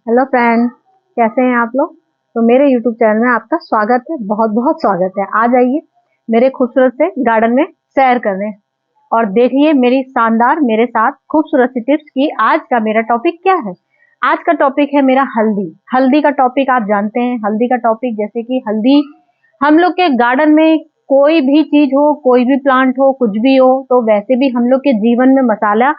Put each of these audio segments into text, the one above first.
Hello friend, कैसे हैं आप लोग। तो मेरे यूट्यूब चैनल में आपका स्वागत है, बहुत बहुत स्वागत है। आ जाइए मेरे खूबसूरत से गार्डन में सैर करने और देखिए मेरी शानदार मेरे साथ खूबसूरत सी टिप्स की। आज का मेरा टॉपिक क्या है? आज का टॉपिक है मेरा हल्दी। हल्दी का टॉपिक आप जानते हैं। हल्दी का टॉपिक जैसे कि हल्दी हम लोग के गार्डन में कोई भी चीज हो, कोई भी प्लांट हो, कुछ भी हो, तो वैसे भी हम लोग के जीवन में मसाला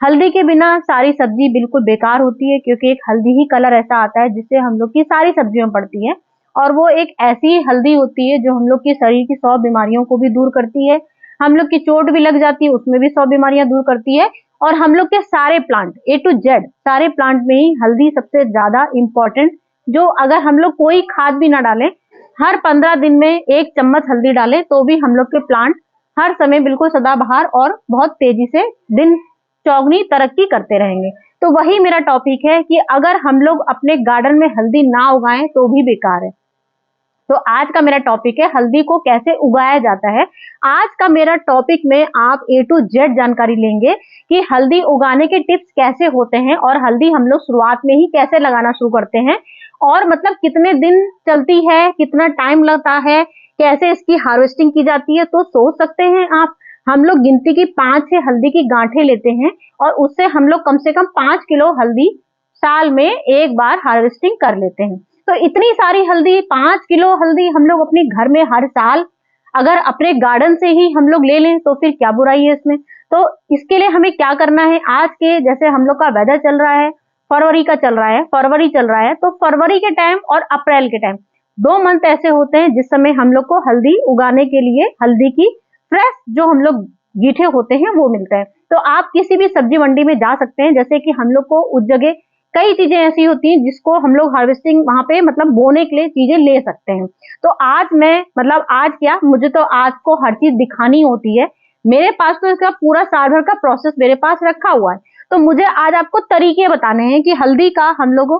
हल्दी के बिना सारी सब्जी बिल्कुल बेकार होती है, क्योंकि एक हल्दी ही कलर ऐसा आता है जिससे हम लोग की सारी सब्जियों में पड़ती है। और वो एक ऐसी हल्दी होती है जो हम लोग की शरीर की 100 बीमारियों को भी दूर करती है। हम लोग की चोट भी लग जाती है, उसमें भी 100 बीमारियां दूर करती है। और हम लोग के सारे प्लांट A to Z सारे प्लांट में ही हल्दी सबसे ज्यादा इंपॉर्टेंट, जो अगर हम लोग कोई खाद भी ना डालें, हर 15 दिन में 1 चम्मच हल्दी डालें तो भी हम लोग के प्लांट हर समय बिल्कुल सदाबहार और बहुत तेजी से दिन चौगनी तरक्की करते रहेंगे। तो वही मेरा टॉपिक है कि अगर हम लोग अपने गार्डन में हल्दी ना उगाएं तो भी बेकार है। तो आज का मेरा टॉपिक है हल्दी को कैसे उगाया जाता है। आज का मेरा टॉपिक में आप A to Z जानकारी लेंगे कि हल्दी उगाने के टिप्स कैसे होते हैं और हल्दी हम लोग शुरुआत में ही कैसे लगाना शुरू करते हैं, और मतलब कितने दिन चलती है, कितना टाइम लगता है, कैसे इसकी हार्वेस्टिंग की जाती है। तो सोच सकते हैं आप, हम लोग गिनती की 5 से हल्दी की गांठें लेते हैं और उससे हम लोग कम से कम 5 किलो हल्दी साल में एक बार हार्वेस्टिंग कर लेते हैं। तो इतनी सारी हल्दी, 5 किलो हल्दी हम लोग अपने घर में हर साल अगर अपने गार्डन से ही हम लोग ले लें तो फिर क्या बुराई है इसमें। तो इसके लिए हमें क्या करना है, आज के जैसे हम लोग का वेदर चल रहा है, फरवरी का चल रहा है, फरवरी चल रहा है, तो फरवरी के टाइम और अप्रैल के टाइम 2 मंथ ऐसे होते हैं जिस समय हम लोग को हल्दी उगाने के लिए हल्दी की फ्रेश जो हम लोग गीठे होते हैं वो मिलते हैं। तो आप किसी भी सब्जी मंडी में जा सकते हैं, जैसे कि हम लोग को उस जगह कई चीजें ऐसी होती हैं जिसको हम लोग हार्वेस्टिंग वहां पे मतलब बोने के लिए चीजें ले सकते हैं। तो आज मैं मतलब आज क्या, मुझे तो आज को हर चीज दिखानी होती है। मेरे पास तो इसका पूरा साल भर का प्रोसेस मेरे पास रखा हुआ है। तो मुझे आज आपको तरीके बताने हैं कि हल्दी का हम लोग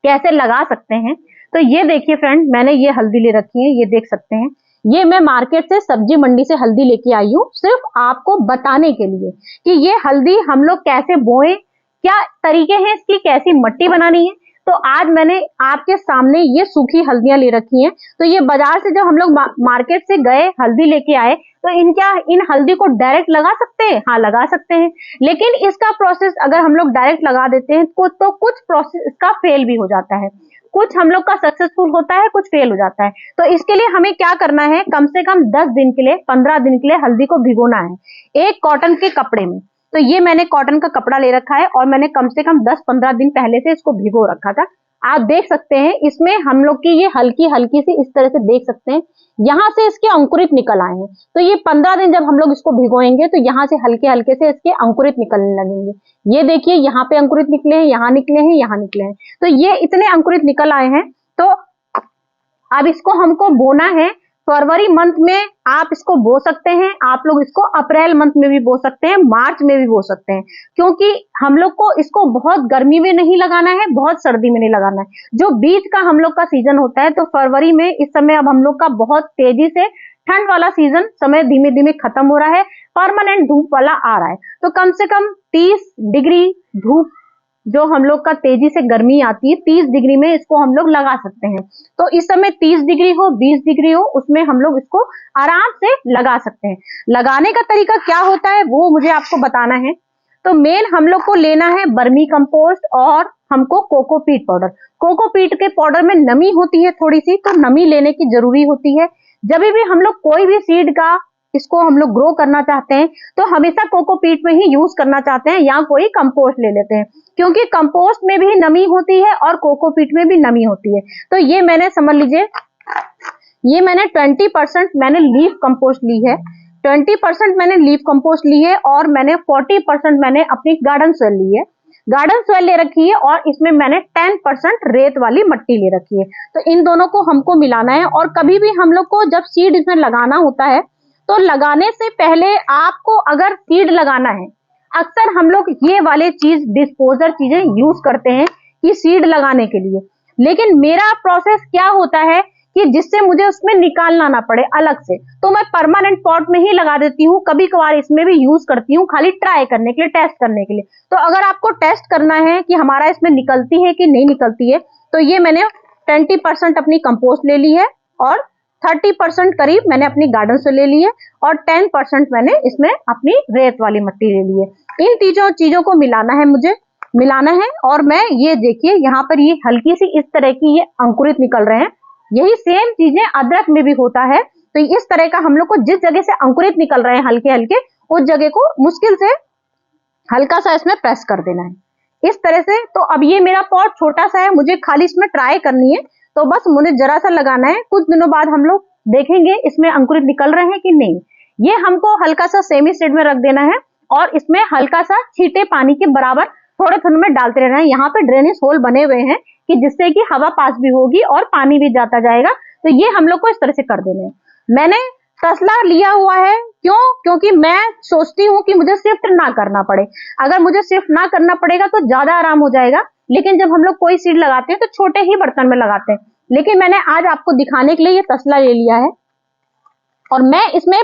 कैसे लगा सकते हैं। तो ये देखिए फ्रेंड, मैंने ये हल्दी ले रखी है, ये देख सकते हैं। ये मैं मार्केट से सब्जी मंडी से हल्दी लेके आई हूँ, सिर्फ आपको बताने के लिए कि ये हल्दी हम लोग कैसे बोएं, क्या तरीके हैं इसकी, कैसी मट्टी बनानी है। तो आज मैंने आपके सामने ये सूखी हल्दियां ले रखी हैं। तो ये बाजार से जब हम लोग मार्केट से गए हल्दी लेके आए, तो इन हल्दी को डायरेक्ट लगा सकते हैं? हाँ, लगा सकते हैं। लेकिन इसका प्रोसेस अगर हम लोग डायरेक्ट लगा देते हैं तो कुछ प्रोसेस इसका फेल भी हो जाता है, कुछ हम लोग का सक्सेसफुल होता है, कुछ फेल हो जाता है। तो इसके लिए हमें क्या करना है, कम से कम 10 दिन के लिए, 15 दिन के लिए हल्दी को भिगोना है एक कॉटन के कपड़े में। तो ये मैंने कॉटन का कपड़ा ले रखा है और मैंने कम से कम 10-15 दिन पहले से इसको भिगो रखा था। आप देख सकते हैं इसमें हम लोग की ये हल्की हल्की सी इस तरह से देख सकते हैं, यहाँ से इसके अंकुरित निकल आए हैं। तो ये 15 दिन जब हम लोग इसको भिगोएंगे तो यहाँ से हल्के हल्के से इसके अंकुरित निकलने लगेंगे। ये देखिए, यहाँ पे अंकुरित निकले हैं, यहाँ निकले हैं, यहाँ निकले हैं। तो ये इतने अंकुरित निकल आए हैं। तो अब इसको हमको बोना है। फरवरी मंथ में आप इसको बो सकते हैं, आप लोग इसको अप्रैल मंथ में भी बो सकते हैं, मार्च में भी बो सकते हैं, क्योंकि हम लोग को इसको बहुत गर्मी में नहीं लगाना है, बहुत सर्दी में नहीं लगाना है। जो बीच का हम लोग का सीजन होता है, तो फरवरी में इस समय अब हम लोग का बहुत तेजी से ठंड वाला सीजन समय धीमे धीमे खत्म हो रहा है, परमानेंट धूप वाला आ रहा है। तो कम से कम 30 डिग्री धूप जो हम लोग का तेजी से गर्मी आती है, 30 डिग्री में इसको हम लोग लगा सकते हैं। तो इस समय 30 डिग्री हो, 20 डिग्री हो, उसमें हम लोग इसको आराम से लगा सकते हैं। लगाने का तरीका क्या होता है वो मुझे आपको बताना है। तो मेन हम लोग को लेना है वर्मी कंपोस्ट और हमको कोकोपीट पाउडर। कोकोपीट के पाउडर में नमी होती है थोड़ी सी, तो नमी लेने की जरूरी होती है। जब भी हम लोग कोई भी सीड का इसको हम लोग ग्रो करना चाहते हैं तो हमेशा कोकोपीट में ही यूज करना चाहते हैं, या कोई कंपोस्ट ले लेते हैं, क्योंकि कंपोस्ट में भी नमी होती है और कोकोपीट में भी नमी होती है। तो ये मैंने समझ लीजिए, ये मैंने 20% मैंने लीफ कंपोस्ट ली है, 20% मैंने लीफ कंपोस्ट ली है, और मैंने 40% मैंने अपनी गार्डन सॉइल ली है। गार्डन सॉइल ले रखी है और इसमें मैंने 10% रेत वाली मिट्टी ले रखी है। तो इन दोनों को हमको मिलाना है। और कभी भी हम लोग को जब सीड इसमें लगाना होता है तो लगाने से पहले आपको अगर सीड लगाना है, अक्सर हम लोग ये वाले चीज डिस्पोजर चीजें यूज करते हैं कि सीड लगाने के लिए, लेकिन मेरा प्रोसेस क्या होता है कि जिससे मुझे उसमें निकालना ना पड़े अलग से, तो मैं परमानेंट पॉट में ही लगा देती हूँ। कभी कभार इसमें भी यूज करती हूँ खाली ट्राई करने के लिए, टेस्ट करने के लिए। तो अगर आपको टेस्ट करना है कि हमारा इसमें निकलती है कि नहीं निकलती है, तो ये मैंने 20% अपनी कंपोस्ट ले ली है और 30% करीब मैंने अपनी गार्डन से ले ली है और 10% मैंने इसमें अपनी रेत वाली मिट्टी ले ली है। इन चीजों को मिलाना है और मैं ये देखिए यहाँ पर ये हल्की सी इस तरह की ये अंकुरित निकल रहे हैं। यही सेम चीजें अदरक में भी होता है। तो इस तरह का हम लोग को जिस जगह से अंकुरित निकल रहे हैं हल्के हल्के, उस जगह को मुश्किल से हल्का सा इसमें प्रेस कर देना है इस तरह से। तो अब ये मेरा पॉट छोटा सा है, मुझे खाली इसमें ट्राई करनी है, तो बस मुझे जरा सा लगाना है। कुछ दिनों बाद हम लोग देखेंगे इसमें अंकुरित निकल रहे हैं कि नहीं। ये हमको हल्का सा सेमी सीड में रख देना है और इसमें हल्का सा छींटे पानी के बराबर थोड़े थोड़े में डालते रहना है। यहाँ पे ड्रेनेज होल बने हुए हैं कि जिससे कि हवा पास भी होगी और पानी भी जाता जाएगा। तो ये हम लोग को इस तरह से कर देने हैं। मैंने तसला लिया हुआ है, क्योंकि मैं सोचती हूँ कि मुझे शिफ्ट ना करना पड़े। अगर मुझे शिफ्ट ना करना पड़ेगा तो ज्यादा आराम हो जाएगा, लेकिन जब हम लोग कोई सीड लगाते हैं तो छोटे ही बर्तन में लगाते हैं। लेकिन मैंने आज आपको दिखाने के लिए ये तसला ले लिया है और मैं इसमें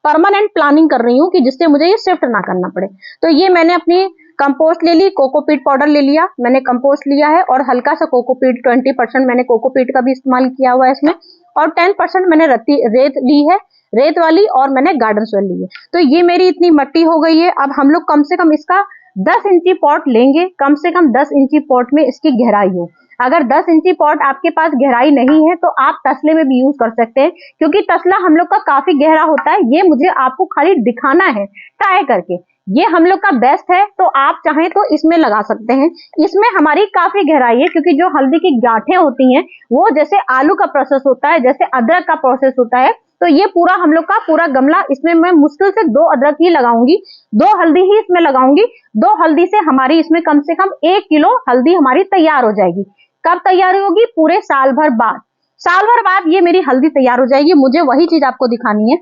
परमानेंट प्लानिंग कर रही हूँ कि जिससे मुझे ये शिफ्ट ना करना पड़े। तो ये मैंने अपनी कंपोस्ट ले ली, कोकोपीट पाउडर ले लिया, मैंने कंपोस्ट लिया है और हल्का सा कोकोपीट 20% मैंने कोकोपीट का भी इस्तेमाल किया हुआ है इसमें, और 10% मैंने रेत ली है, रेत वाली, और मैंने गार्डन सॉइल ली है। तो ये मेरी इतनी मट्टी हो गई है। अब हम लोग कम से कम इसका 10 इंची पॉट लेंगे, कम से कम 10 इंची पॉट में इसकी गहराई हो। अगर 10 इंची पॉट आपके पास गहराई नहीं है तो आप तसले में भी यूज कर सकते हैं, क्योंकि तसला हम लोग का काफी गहरा होता है। ये मुझे आपको खाली दिखाना है ट्राई करके। ये हम लोग का बेस्ट है, तो आप चाहें तो इसमें लगा सकते हैं। इसमें हमारी काफी गहराई है, क्योंकि जो हल्दी की गांठें होती हैं वो जैसे आलू का प्रोसेस होता है, जैसे अदरक का प्रोसेस होता है। तो ये पूरा हम लोग का पूरा गमला, इसमें मैं मुश्किल से 2 अदरक ही लगाऊंगी, 2 हल्दी ही इसमें लगाऊंगी। 2 हल्दी से हमारी इसमें कम से कम 1 किलो हल्दी हमारी तैयार हो जाएगी। कब तैयार होगी? पूरे साल भर बाद। साल भर बाद ये मेरी हल्दी तैयार हो जाएगी। मुझे वही चीज आपको दिखानी है।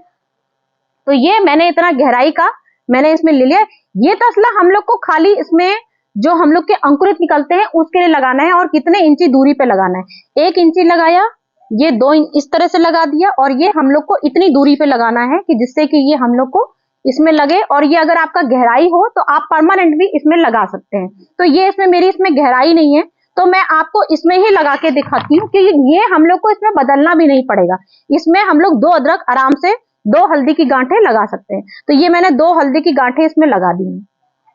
तो ये मैंने इतना गहराई का मैंने इसमें ले लिया। ये तसला हम लोग को खाली इसमें जो हम लोग के अंकुरित निकलते हैं उसके लिए लगाना है, और कितने इंची दूरी पे लगाना है। 1 इंची लगाया, ये 2 इस तरह से लगा दिया, और ये हम लोग को इतनी दूरी पे लगाना है कि जिससे कि ये हम लोग को इसमें लगे। और ये अगर आपका गहराई हो तो आप परमानेंट भी इसमें लगा सकते हैं। तो ये मेरी इसमें गहराई नहीं है, तो मैं आपको इसमें ही लगा के दिखाती हूँ कि ये हम लोग को इसमें बदलना भी नहीं पड़ेगा। इसमें हम लोग 2 अदरक आराम से, 2 हल्दी की गांठें लगा सकते हैं। तो ये मैंने 2 हल्दी की गांठें इसमें लगा दी हैं।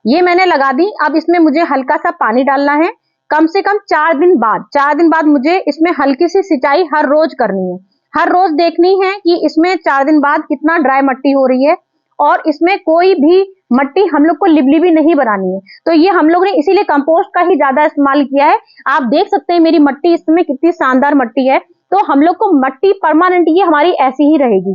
ये मैंने लगा दी। अब इसमें मुझे हल्का सा पानी डालना है। कम से कम 4 दिन बाद मुझे इसमें हल्की सी सिंचाई हर रोज करनी है। हर रोज देखनी है कि इसमें 4 दिन बाद कितना ड्राई मिट्टी हो रही है, और इसमें कोई भी मिट्टी हम लोग को लिबलिबी नहीं बनानी है। तो ये हम लोग ने इसीलिए कंपोस्ट का ही ज्यादा इस्तेमाल किया है। आप देख सकते हैं मेरी मिट्टी इसमें कितनी शानदार मिट्टी है। तो हम लोग को मिट्टी परमानेंट ये हमारी ऐसी ही रहेगी।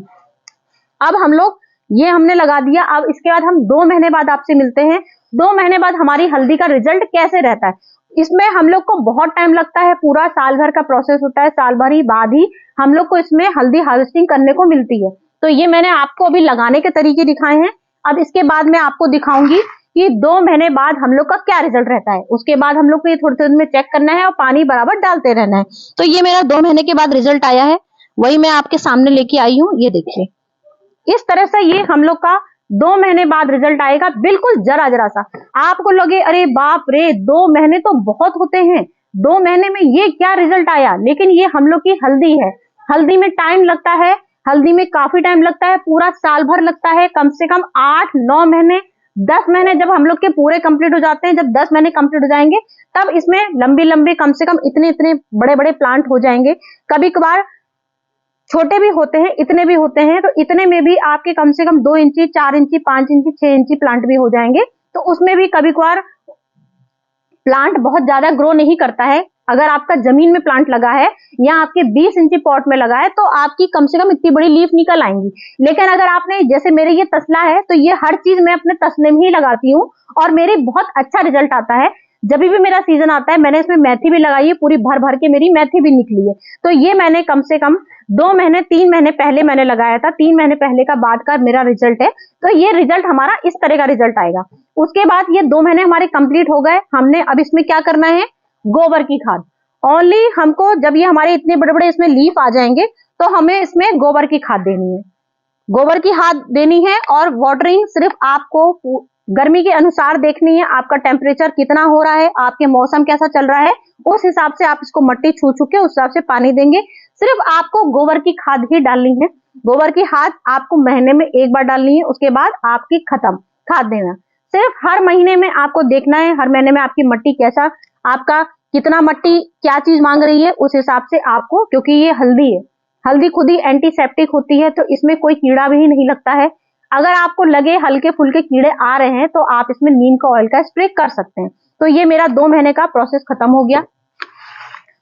अब हम लोग ये हमने लगा दिया। अब इसके बाद हम 2 महीने बाद आपसे मिलते हैं। 2 महीने बाद हमारी हल्दी का रिजल्ट कैसे रहता है। इसमें हम लोग को बहुत टाइम लगता है, पूरा साल भर का प्रोसेस होता है। साल भर ही बाद ही हम लोग को इसमें हल्दी हार्वेस्टिंग करने को मिलती है। तो ये मैंने आपको अभी लगाने के तरीके दिखाए हैं। अब इसके बाद मैं आपको दिखाऊंगी कि 2 महीने बाद हम लोग का क्या रिजल्ट रहता है। उसके बाद हम लोग को ये थोड़े थोड़े में चेक करना है और पानी बराबर डालते रहना है। तो ये मेरा 2 महीने के बाद रिजल्ट आया है, वही मैं आपके सामने लेके आई हूँ। ये देखिए, इस तरह से ये हम लोग का 2 महीने बाद रिजल्ट आएगा। बिल्कुल जरा जरा सा आपको लगे अरे बाप रे 2 महीने तो बहुत होते हैं, 2 महीने में ये क्या रिजल्ट आया। लेकिन ये हम लोग की हल्दी है। हल्दी में टाइम लगता है, हल्दी में काफी टाइम लगता है, पूरा साल भर लगता है। कम से कम 8-9 महीने, 10 महीने जब हम लोग के पूरे कंप्लीट हो जाते हैं, जब 10 महीने कंप्लीट हो जाएंगे, तब इसमें लंबी लंबी कम से कम इतने इतने बड़े बड़े प्लांट हो जाएंगे। कभी कभार छोटे भी होते हैं, इतने भी होते हैं। तो इतने में भी आपके कम से कम 2 इंची, 4 इंची, 5 इंची, 6 इंची प्लांट भी हो जाएंगे। तो उसमें भी कभी कभार प्लांट बहुत ज्यादा ग्रो नहीं करता है। अगर आपका जमीन में प्लांट लगा है या आपके 20 इंची पॉट में लगा है, तो आपकी कम से कम इतनी बड़ी लीफ निकल आएंगी। लेकिन अगर आपने, जैसे मेरे ये तसला है, तो ये हर चीज मैं अपने तसले में ही लगाती हूँ और मेरे बहुत अच्छा रिजल्ट आता है। जब भी मेरा सीजन आता है, मैंने इसमें मेथी भी लगाई है, पूरी भर भर के मेरी मेथी भी निकली है। तो ये मैंने कम से कम 2 महीने 3 महीने पहले मैंने लगाया था। 3 महीने पहले का बाद का मेरा रिजल्ट है। तो ये रिजल्ट हमारा इस तरह का रिजल्ट आएगा। उसके बाद ये 2 महीने हमारे कंप्लीट हो गए। हमने अब इसमें क्या करना है, गोबर की खाद। ओनली हमको जब ये हमारे इतने बड़े बड़े इसमें लीफ आ जाएंगे तो हमें इसमें गोबर की खाद देनी है, गोबर की खाद देनी है। और वाटरिंग सिर्फ आपको गर्मी के अनुसार देखनी है, आपका टेम्परेचर कितना हो रहा है, आपके मौसम कैसा चल रहा है, उस हिसाब से आप इसको मट्टी छू छू के उस हिसाब से पानी देंगे। सिर्फ आपको गोबर की खाद ही डालनी है। गोबर की खाद आपको महीने में एक बार डालनी है, उसके बाद आपकी खत्म खाद देना। सिर्फ हर महीने में आपको देखना है, हर महीने में आपकी मट्टी कैसा, आपका कितना मट्टी क्या चीज मांग रही है, उस हिसाब से आपको, क्योंकि ये हल्दी है, हल्दी खुद ही एंटीसेप्टिक होती है, तो इसमें कोई कीड़ा भी नहीं लगता है। अगर आपको लगे हल्के फुल्के कीड़े आ रहे हैं तो आप इसमें नीम का ऑयल का स्प्रे कर सकते हैं। तो ये मेरा 2 महीने का प्रोसेस खत्म हो गया,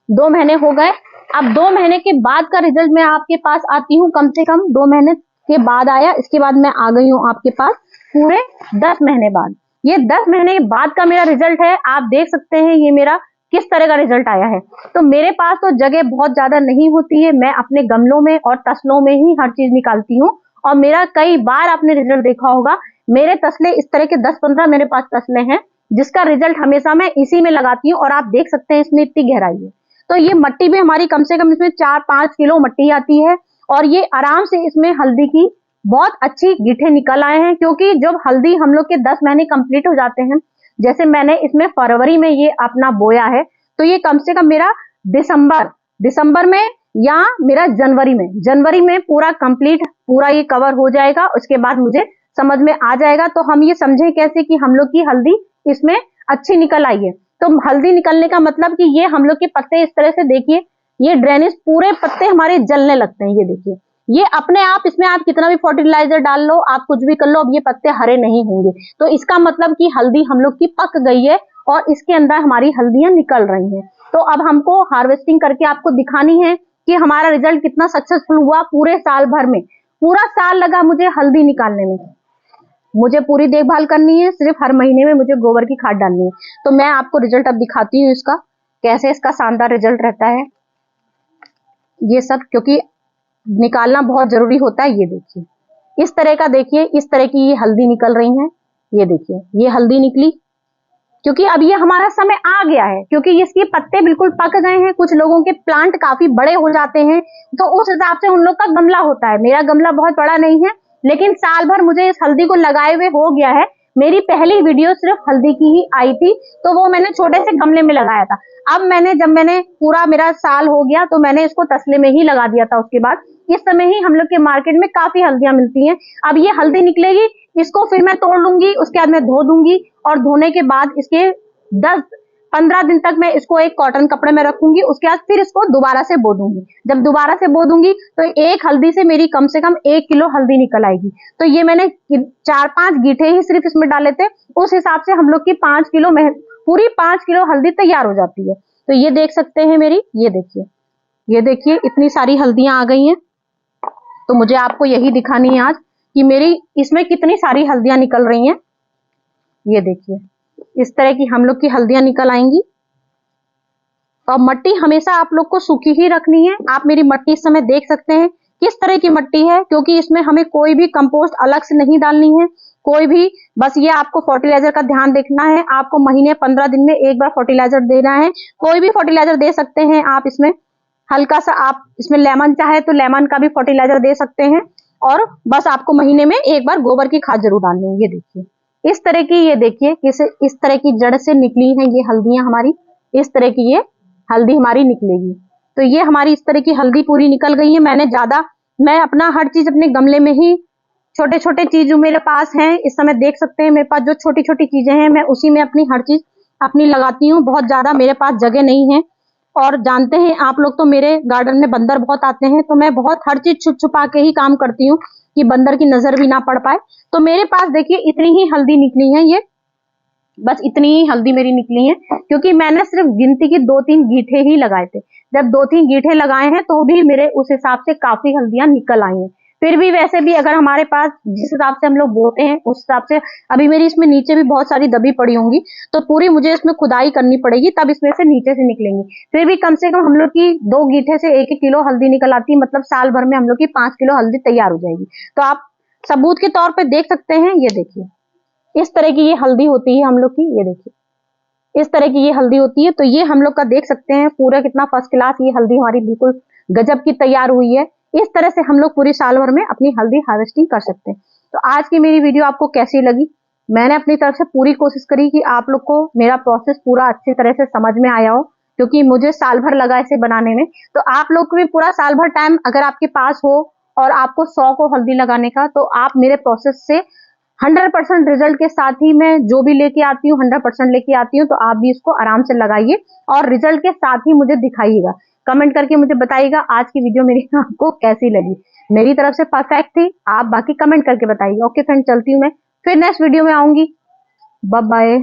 2 महीने हो गए। अब 2 महीने के बाद का रिजल्ट मैं आपके पास आती हूँ, कम से कम 2 महीने के बाद आया। इसके बाद मैं आ गई हूँ आपके पास पूरे 10 महीने बाद। ये 10 महीने के बाद का मेरा रिजल्ट है, आप देख सकते हैं ये मेरा किस तरह का रिजल्ट आया है। तो मेरे पास तो जगह बहुत ज्यादा नहीं होती है, मैं अपने गमलों में और तसलों में ही हर चीज निकालती हूँ। और मेरा कई बार आपने रिजल्ट देखा होगा, मेरे तसले इस तरह के 10-15 मेरे पास तसले हैं, जिसका रिजल्ट हमेशा मैं इसी में लगाती हूँ। और आप देख सकते हैं इसमें इतनी गहराई है। तो ये मट्टी भी हमारी कम से कम इसमें 4-5 किलो मट्टी आती है। और ये आराम से इसमें हल्दी की बहुत अच्छी गीठे निकल आए हैं, क्योंकि जब हल्दी हम लोग के 10 महीने कंप्लीट हो जाते हैं, जैसे मैंने इसमें फरवरी में ये अपना बोया है, तो ये कम से कम मेरा दिसंबर में या मेरा जनवरी में पूरा कंप्लीट पूरा ये कवर हो जाएगा। उसके बाद मुझे समझ में आ जाएगा, तो हम ये समझे कैसे कि हम लोग की हल्दी इसमें अच्छी निकल आई है। तो हल्दी निकलने का मतलब कि ये हम लोग के पत्ते इस तरह से देखिए, ये ड्रेनेज पूरे पत्ते हमारे जलने लगते हैं। ये देखिए, ये अपने आप, इसमें आप कितना भी फर्टिलाइजर डाल लो, आप कुछ भी कर लो, अब ये पत्ते हरे नहीं होंगे। तो इसका मतलब कि हल्दी हम लोग की पक गई है और इसके अंदर हमारी हल्दियां निकल रही हैं। तो अब हमको हार्वेस्टिंग करके आपको दिखानी है कि हमारा रिजल्ट कितना सक्सेसफुल हुआ। पूरे साल भर में, पूरा साल लगा मुझे हल्दी निकालने में। मुझे पूरी देखभाल करनी है, सिर्फ हर महीने में मुझे गोबर की खाद डालनी है। तो मैं आपको रिजल्ट अब दिखाती हूँ इसका, कैसे इसका शानदार रिजल्ट रहता है। ये सब क्योंकि निकालना बहुत जरूरी होता है। ये देखिए, इस तरह का, देखिए इस तरह की ये हल्दी निकल रही है। ये देखिए, ये हल्दी निकली, क्योंकि अब ये हमारा समय आ गया है, क्योंकि इसके पत्ते बिल्कुल पक गए हैं। कुछ लोगों के प्लांट काफी बड़े हो जाते हैं, तो उस हिसाब से उन लोग का गमला होता है। मेरा गमला बहुत बड़ा नहीं है, लेकिन साल भर मुझे इस हल्दी को लगाए हुए हो गया है। मेरी पहली वीडियो सिर्फ हल्दी की ही आई थी, तो वो मैंने छोटे से गमले में लगाया था। अब जब मैंने पूरा मेरा साल हो गया, तो मैंने इसको तसले में ही लगा दिया था। उसके बाद इस समय ही हम लोग के मार्केट में काफी हल्दियां मिलती हैं। अब ये हल्दी निकलेगी, इसको फिर मैं तोड़ लूंगी, उसके बाद मैं धो दूंगी, और धोने के बाद इसके 10-15 दिन तक मैं इसको एक कॉटन कपड़े में रखूंगी। उसके बाद फिर इसको दोबारा से बो दूंगी। जब दोबारा से बो दूंगी तो एक हल्दी से मेरी कम से कम 1 किलो हल्दी निकल आएगी। तो ये मैंने 4-5 गीठे ही सिर्फ इसमें डाले थे, उस हिसाब से हम लोग की 5 किलो पूरी 5 किलो हल्दी तैयार हो जाती है। तो ये देख सकते हैं मेरी, ये देखिए इतनी सारी हल्दियां आ गई हैं। तो मुझे आपको यही दिखानी है आज कि मेरी इसमें कितनी सारी हल्दियां निकल रही हैं। ये देखिए, इस तरह की हम लोग की हल्दियां निकल आएंगी। और मट्टी हमेशा आप लोग को सूखी ही रखनी है। आप मेरी मट्टी इस समय देख सकते हैं किस तरह की मट्टी है, क्योंकि इसमें हमें कोई भी कंपोस्ट अलग से नहीं डालनी है, कोई भी। बस ये आपको फर्टिलाइजर का ध्यान देखना है, आपको महीने 15 दिन में एक बार फर्टिलाइजर देना है। कोई भी फर्टिलाइजर दे सकते हैं आप इसमें, हल्का सा आप इसमें लेमन चाहे तो लेमन का भी फर्टिलाइजर दे सकते हैं। और बस आपको महीने में एक बार गोबर की खाद जरूर डालनी है। ये देखिए इस तरह की, ये देखिए किस इस तरह की जड़ से निकली हैं ये हल्दियां हमारी। इस तरह की ये हल्दी हमारी निकलेगी। तो ये हमारी इस तरह की हल्दी पूरी निकल गई है। मैं अपना हर चीज अपने गमले में ही, छोटे छोटे चीज जो मेरे पास हैं इस समय देख सकते हैं, मेरे पास जो छोटी छोटी चीजें हैं मैं उसी में अपनी हर चीज अपनी लगाती हूँ। बहुत ज्यादा मेरे पास जगह नहीं है, और जानते हैं आप लोग तो मेरे गार्डन में बंदर बहुत आते हैं, तो मैं बहुत हर चीज छुप छुपा के ही काम करती हूँ कि बंदर की नजर भी ना पड़ पाए। तो मेरे पास देखिए इतनी ही हल्दी निकली है, ये बस इतनी ही हल्दी मेरी निकली है, क्योंकि मैंने सिर्फ गिनती की 2-3 गीठे ही लगाए थे। जब 2-3 गीठे लगाए हैं तो भी मेरे उस हिसाब से काफी हल्दियां निकल आई हैं। फिर भी वैसे भी अगर हमारे पास जिस हिसाब से हम लोग बोते हैं उस हिसाब से, अभी मेरी इसमें नीचे भी बहुत सारी दबी पड़ी होंगी, तो पूरी मुझे इसमें खुदाई करनी पड़ेगी, तब इसमें से नीचे से निकलेंगी। फिर भी कम से कम हम लोग की 2 गीठे से 1-1 किलो हल्दी निकल आती है, मतलब साल भर में हम लोग की 5 किलो हल्दी तैयार हो जाएगी। तो आप सबूत के तौर पर देख सकते हैं, ये देखिए इस तरह की ये हल्दी होती है हम लोग की। ये देखिए इस तरह की ये हल्दी होती है। तो ये हम लोग का देख सकते हैं पूरा कितना फर्स्ट क्लास ये हल्दी हमारी बिल्कुल गजब की तैयार हुई है। इस तरह से हम लोग पूरी साल भर में अपनी हल्दी हार्वेस्टिंग कर सकते हैं। तो आज की मेरी वीडियो आपको कैसी लगी? मैंने अपनी तरफ से पूरी कोशिश करी कि आप लोग को मेरा प्रोसेस पूरा अच्छी तरह से समझ में आया हो, क्योंकि मुझे साल भर लगा इसे बनाने में। तो आप लोग को भी पूरा साल भर टाइम अगर आपके पास हो और आपको शौक हो हल्दी लगाने का, तो आप मेरे प्रोसेस से 100% रिजल्ट के साथ ही मैं जो भी लेके आती हूँ 100% लेके आती हूँ। तो आप भी इसको आराम से लगाइए और रिजल्ट के साथ ही मुझे दिखाइएगा, कमेंट करके मुझे बताइएगा आज की वीडियो मेरी आपको कैसी लगी। मेरी तरफ से परफेक्ट थी, आप बाकी कमेंट करके बताइएगा। ओके फ्रेंड, चलती हूँ मैं, फिर नेक्स्ट वीडियो में आऊंगी। Bye bye.